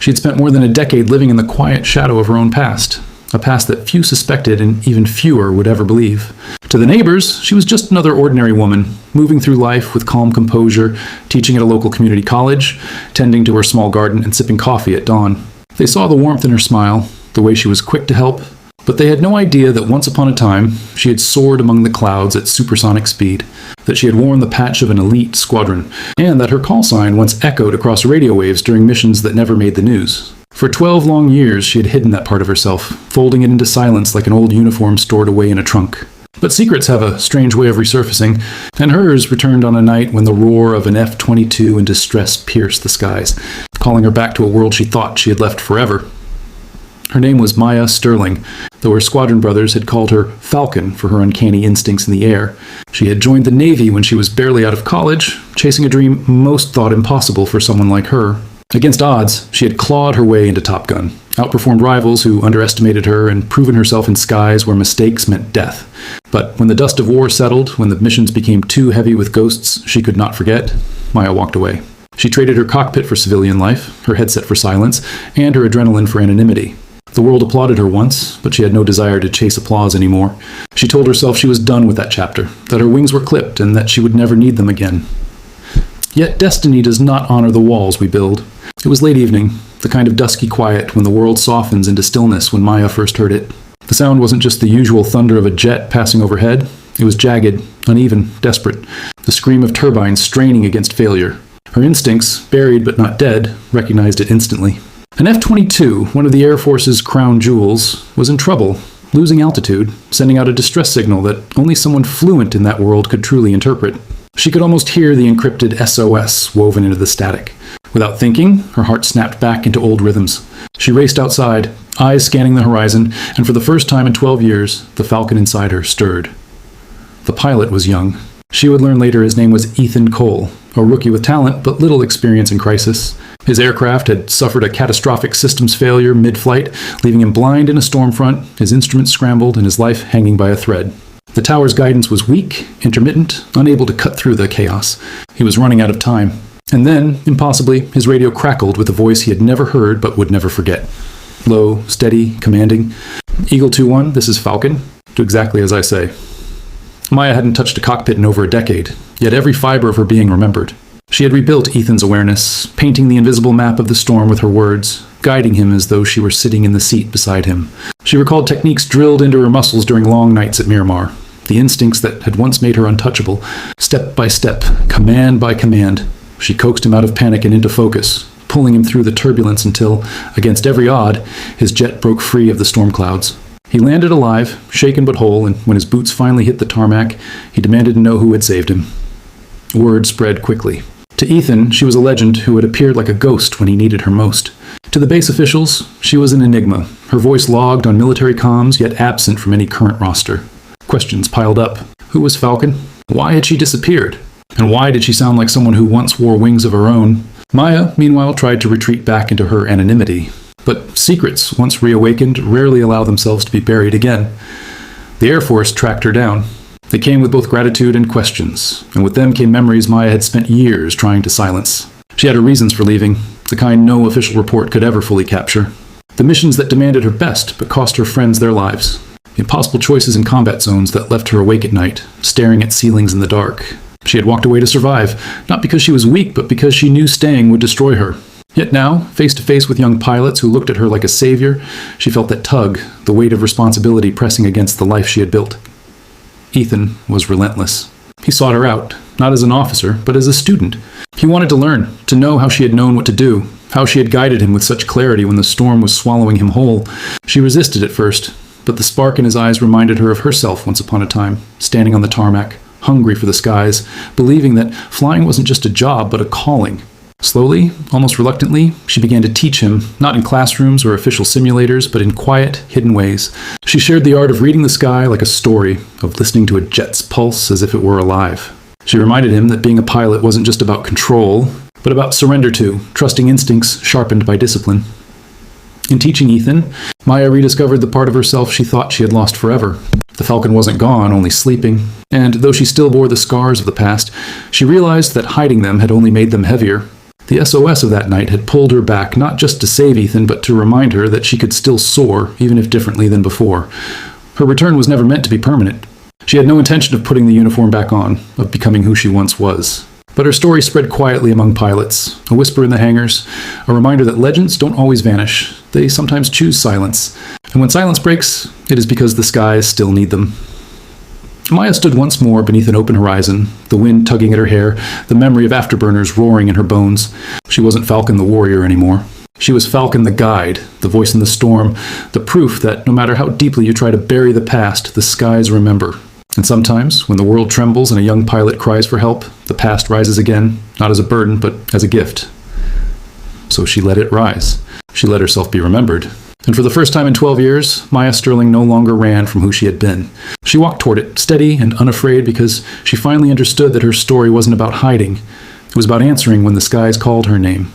She had spent more than a decade living in the quiet shadow of her own past, a past that few suspected and even fewer would ever believe. To the neighbors, she was just another ordinary woman, moving through life with calm composure, teaching at a local community college, tending to her small garden, and sipping coffee at dawn. They saw the warmth in her smile, the way she was quick to help, but they had no idea that once upon a time, she had soared among the clouds at supersonic speed, that she had worn the patch of an elite squadron, and that her call sign once echoed across radio waves during missions that never made the news. For 12 long years, she had hidden that part of herself, folding it into silence like an old uniform stored away in a trunk. But secrets have a strange way of resurfacing, and hers returned on a night when the roar of an F-22 in distress pierced the skies, calling her back to a world she thought she had left forever. Her name was Maya Sterling, though her squadron brothers had called her Falcon for her uncanny instincts in the air. She had joined the Navy when she was barely out of college, chasing a dream most thought impossible for someone like her. Against odds, she had clawed her way into Top Gun, outperformed rivals who underestimated her, and proven herself in skies where mistakes meant death. But when the dust of war settled, when the missions became too heavy with ghosts she could not forget, Maya walked away. She traded her cockpit for civilian life, her headset for silence, and her adrenaline for anonymity. The world applauded her once, but she had no desire to chase applause anymore. She told herself she was done with that chapter, that her wings were clipped, and that she would never need them again. Yet destiny does not honor the walls we build. It was late evening, the kind of dusky quiet when the world softens into stillness when Maya first heard it. The sound wasn't just the usual thunder of a jet passing overhead. It was jagged, uneven, desperate, the scream of turbines straining against failure. Her instincts, buried but not dead, recognized it instantly. An F-22, one of the Air Force's crown jewels, was in trouble, losing altitude, sending out a distress signal that only someone fluent in that world could truly interpret. She could almost hear the encrypted SOS woven into the static. Without thinking, her heart snapped back into old rhythms. She raced outside, eyes scanning the horizon, and for the first time in 12 years, the Falcon inside her stirred. The pilot was young. She would learn later his name was Ethan Cole, a rookie with talent but little experience in crisis. His aircraft had suffered a catastrophic systems failure mid-flight, leaving him blind in a storm front, his instruments scrambled, and his life hanging by a thread. The tower's guidance was weak, intermittent, unable to cut through the chaos. He was running out of time. And then, impossibly, his radio crackled with a voice he had never heard but would never forget. Low, steady, commanding. Eagle 2-1, this is Falcon. Do exactly as I say. Maya hadn't touched a cockpit in over a decade, yet every fiber of her being remembered. She had rebuilt Ethan's awareness, painting the invisible map of the storm with her words, guiding him as though she were sitting in the seat beside him. She recalled techniques drilled into her muscles during long nights at Miramar, the instincts that had once made her untouchable. Step by step, command by command, she coaxed him out of panic and into focus, pulling him through the turbulence until, against every odd, his jet broke free of the storm clouds. He landed alive, shaken but whole, and when his boots finally hit the tarmac, he demanded to know who had saved him. Word spread quickly. To Ethan, she was a legend who had appeared like a ghost when he needed her most. To the base officials, she was an enigma, her voice logged on military comms, yet absent from any current roster. Questions piled up. Who was Falcon? Why had she disappeared? And why did she sound like someone who once wore wings of her own? Maya, meanwhile, tried to retreat back into her anonymity. But secrets, once reawakened, rarely allow themselves to be buried again. The Air Force tracked her down. They came with both gratitude and questions, and with them came memories Maya had spent years trying to silence. She had her reasons for leaving, the kind no official report could ever fully capture. The missions that demanded her best but cost her friends their lives. Impossible choices in combat zones that left her awake at night, staring at ceilings in the dark. She had walked away to survive, not because she was weak, but because she knew staying would destroy her. Yet now, face to face with young pilots who looked at her like a savior, she felt that tug, the weight of responsibility pressing against the life she had built. Ethan was relentless. He sought her out, not as an officer, but as a student. He wanted to learn, to know how she had known what to do, how she had guided him with such clarity when the storm was swallowing him whole. She resisted at first, but the spark in his eyes reminded her of herself once upon a time, standing on the tarmac, hungry for the skies, believing that flying wasn't just a job, but a calling. Slowly, almost reluctantly, she began to teach him, not in classrooms or official simulators, but in quiet, hidden ways. She shared the art of reading the sky like a story, of listening to a jet's pulse as if it were alive. She reminded him that being a pilot wasn't just about control, but about surrender to, trusting instincts sharpened by discipline. In teaching Ethan, Maya rediscovered the part of herself she thought she had lost forever. The Falcon wasn't gone, only sleeping, and though she still bore the scars of the past, she realized that hiding them had only made them heavier. The SOS of that night had pulled her back not just to save Ethan, but to remind her that she could still soar, even if differently than before. Her return was never meant to be permanent. She had no intention of putting the uniform back on, of becoming who she once was. But her story spread quietly among pilots, a whisper in the hangars, a reminder that legends don't always vanish. They sometimes choose silence. And when silence breaks, it is because the skies still need them. Maya stood once more beneath an open horizon, the wind tugging at her hair, the memory of afterburners roaring in her bones. She wasn't Falcon the warrior anymore. She was Falcon the guide, the voice in the storm, the proof that no matter how deeply you try to bury the past, the skies remember. And sometimes, when the world trembles and a young pilot cries for help, the past rises again, not as a burden, but as a gift. So she let it rise. She let herself be remembered. And for the first time in 12 years, Maya Sterling no longer ran from who she had been. She walked toward it, steady and unafraid, because she finally understood that her story wasn't about hiding. It was about answering when the skies called her name.